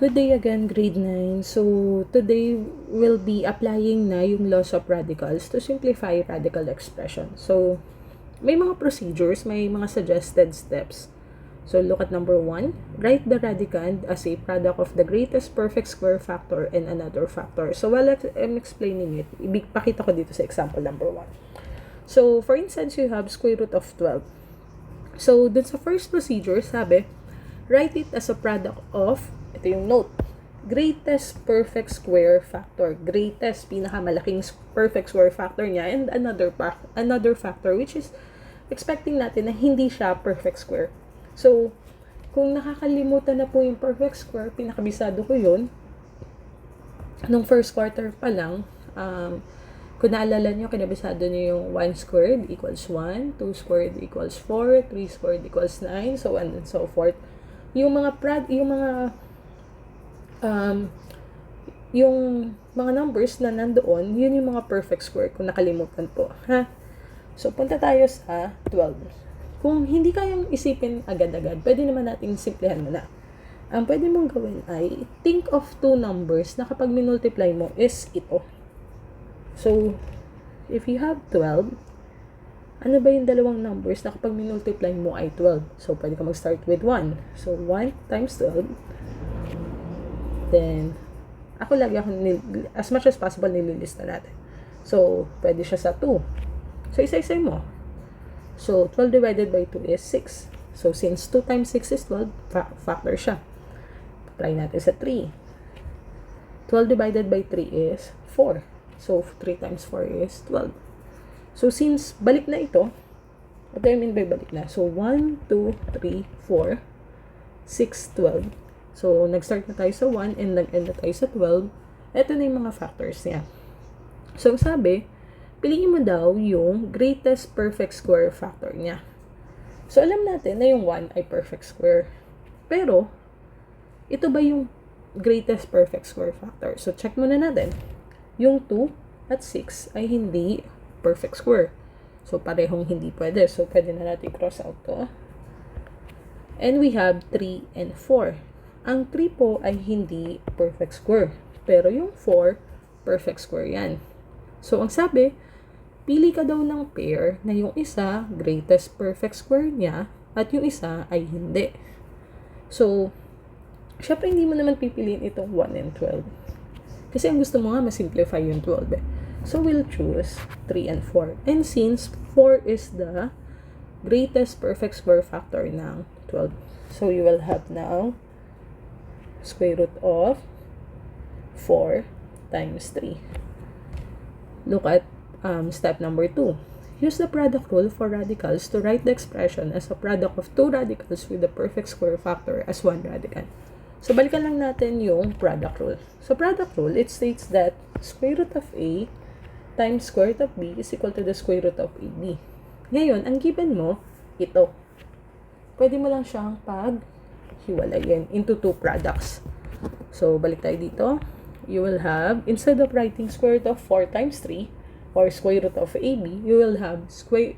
Good day again, grade 9. So, today we'll be applying na yung laws of radicals to simplify radical expression. So, may mga procedures, may mga suggested steps. So, look at number 1. Write the radicand as a product of the greatest perfect square factor and another factor. So, while I'm explaining it, pakita ko dito sa example number 1. So, for instance, you have square root of 12. So, dun sa first procedure, sabi, write it as a product of, ito yung note, greatest perfect square factor. Greatest, pinakamalaking perfect square factor niya, and another factor, which is expecting natin na hindi siya perfect square. So, kung nakakalimutan na po yung perfect square, pinakabisado ko yun, nung first quarter pa lang, kung naalala nyo, kinabisado nyo yung 1 squared equals 1, 2 squared equals 4, 3 squared equals 9, so on and so forth. Yung mga numbers na nandoon, yun yung mga perfect square kung nakalimutan po, ha? So, punta tayo sa 12. Kung hindi kayang isipin agad-agad, pwede naman nating simplihan muna. Ang pwede mong gawin ay, think of two numbers na kapag minultiply mo is ito. So, if you have 12, ano ba yung dalawang numbers na kapag minultiply mo ay 12? So, pwede ka mag-start with 1. So, 1 times 12. Then, as much as possible, nililista natin. So, pwede siya sa 2. So, isa-isa mo. So, 12 divided by 2 is 6. So, since 2 times 6 is 12, factor siya. Try natin sa 3. 12 divided by 3 is 4. So, 3 times 4 is 12. So, since balik na ito, what do I mean by balik na? So, 1, 2, 3, 4, 6, 12. So, nag-start na tayo sa 1 and nag-end na tayo sa 12. Ito na yung mga factors niya. So, sabi, piliin mo daw yung greatest perfect square factor niya. So, alam natin na yung 1 ay perfect square. Pero, ito ba yung greatest perfect square factor? So, check muna natin. Yung 2 at 6 ay hindi perfect square. So, parehong hindi pwede. So, pwede na natin cross out to. And we have 3 and 4. Ang 3 po ay hindi perfect square. Pero yung 4, perfect square yan. So, ang sabi, pili ka daw ng pair na yung isa, greatest perfect square niya, at yung isa ay hindi. So, syempre hindi mo naman pipiliin itong 1 and 12. Kasi ang gusto mo nga, masimplify yung 12 eh. So, we'll choose 3 and 4. And since 4 is the greatest perfect square factor ng 12, so you will have now square root of 4 times 3. Look at step number 2. Use the product rule for radicals to write the expression as a product of two radicals with the perfect square factor as one radicand. So, balikan lang natin yung product rule. So, product rule, it states that square root of A times square root of B is equal to the square root of AB. Ngayon, ang given mo, ito. Pwede mo lang siyang pag-hiwalayin into two products. So, balik tayo dito. You will have, instead of writing square root of 4 times 3, or square root of AB, you will have square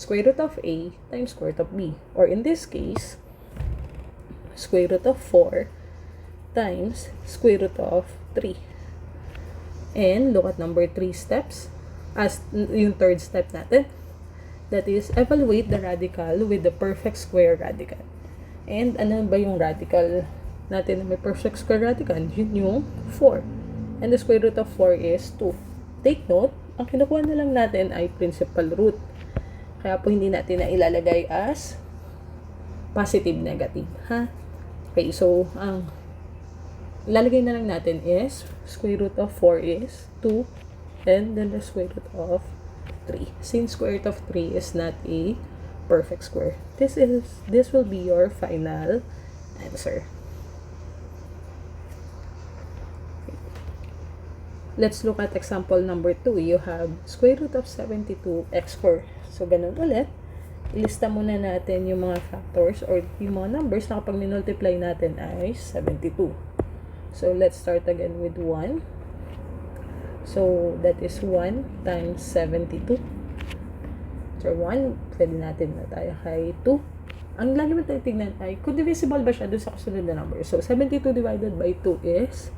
root of A times square root of B. Or in this case, square root of 4 times square root of 3. And look at number 3 steps as yung third step natin. That is, evaluate the radical with the perfect square radicand. And ano ba yung radical natin na may perfect square radicand? Yun yung 4. And the square root of 4 is 2. Take note, ang kinukuha na lang natin ay principal root. Kaya po hindi natin na ilalagay as positive negative, ha? Okay, so, ang ilalagay na lang natin is square root of 4 is 2 and then the square root of 3. Since square root of 3 is not a perfect square, this will be your final answer. Let's look at example number 2. You have square root of 72x squared. So, ganun ulit. Ilista muna natin yung mga factors or yung mga numbers na kapag minultiply natin ay 72. So, let's start again with 1. So, that is 1 times 72. So, 1, pwede natin na tayo kay 2. ang lagi mo titignan ay, kung divisible ba siya doon sa kasunod na number. So, 72 divided by 2 is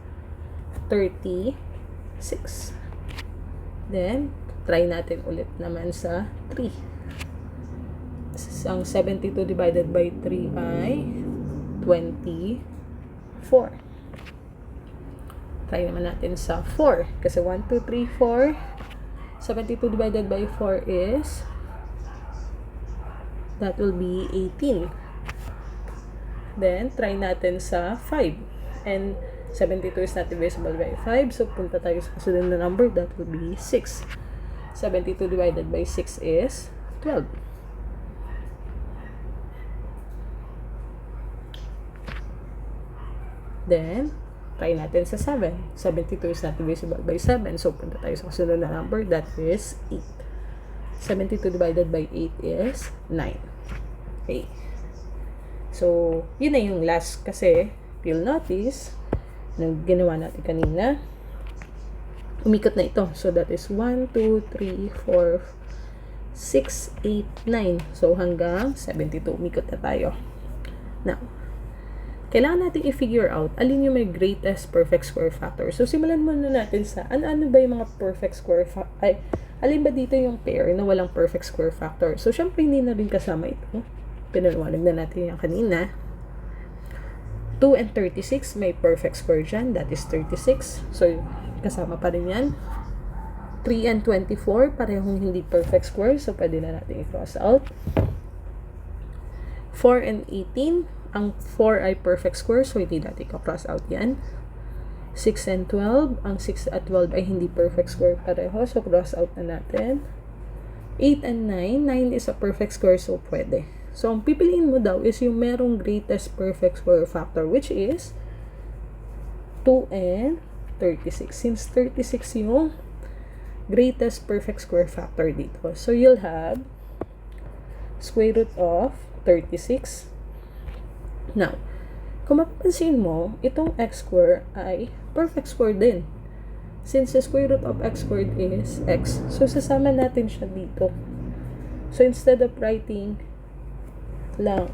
36. Then, try natin ulit naman sa 3. Ang 72 divided by 3 ay 24. Try naman natin sa 4. Kasi 1, 2, 3, 4. 72 divided by 4 is, that will be 18. Then, try natin sa 5. And 72 is not divisible by 5. So, punta tayo sa kasunod na number. That will be 6. 72 divided by 6 is 12. Then, try natin sa 7. 72 is not divisible by 7. So, punta tayo sa kasunod na number. That is 8. 72 divided by 8 is 9. Okay. So, yun na yung last. Kasi, you'll notice, nang ginawa natin kanina, umikot na ito. So, that is 1, 2, 3, 4, 6, 8, 9. So, hanggang 72. Umikot na tayo. Now, kailangan natin i-figure out alin yung may greatest perfect square factor. So, simulan muna natin sa ano ba yung mga perfect square factor. Alin ba dito yung pair na walang perfect square factor? So, syempre, hindi na rin kasama ito. Pinaliwanag na natin yung kanina. 2 and 36, may perfect square dyan. That is 36. So, kasama pa rin yan. 3 and 24, parehong hindi perfect square. So, pwede na natin i-cross out. 4 and 18, ang 4 ay perfect square, so hindi natin i-cross out yan. 6 and 12, ang 6 at 12 ay hindi perfect square pareho, so cross out na natin. 8 and 9, 9 is a perfect square, so pwede. So, ang pipiliin mo daw is yung merong greatest perfect square factor, which is 2 and 36. Since 36 yung greatest perfect square factor dito. So, you'll have square root of 36. Now, kung mapapansin mo, itong x square ay perfect square din. Since the square root of x squared is x, so sasama natin siya dito. So, instead of writing lang,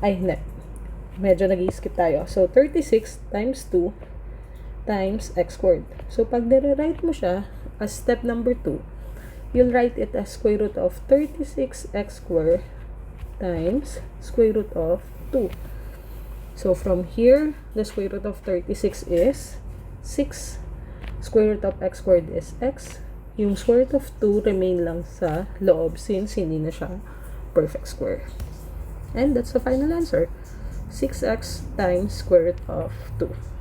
medyo nag-i-skip tayo. So, 36 times 2 times x squared. So, pag nire-write mo siya as step number 2, you'll write it as square root of 36x squared times square root of 2. So, from here, the square root of 36 is 6. Square root of x squared is x. Yung square root of 2 remain lang sa loob since hindi na siya perfect square. And that's the final answer. 6x times square root of 2.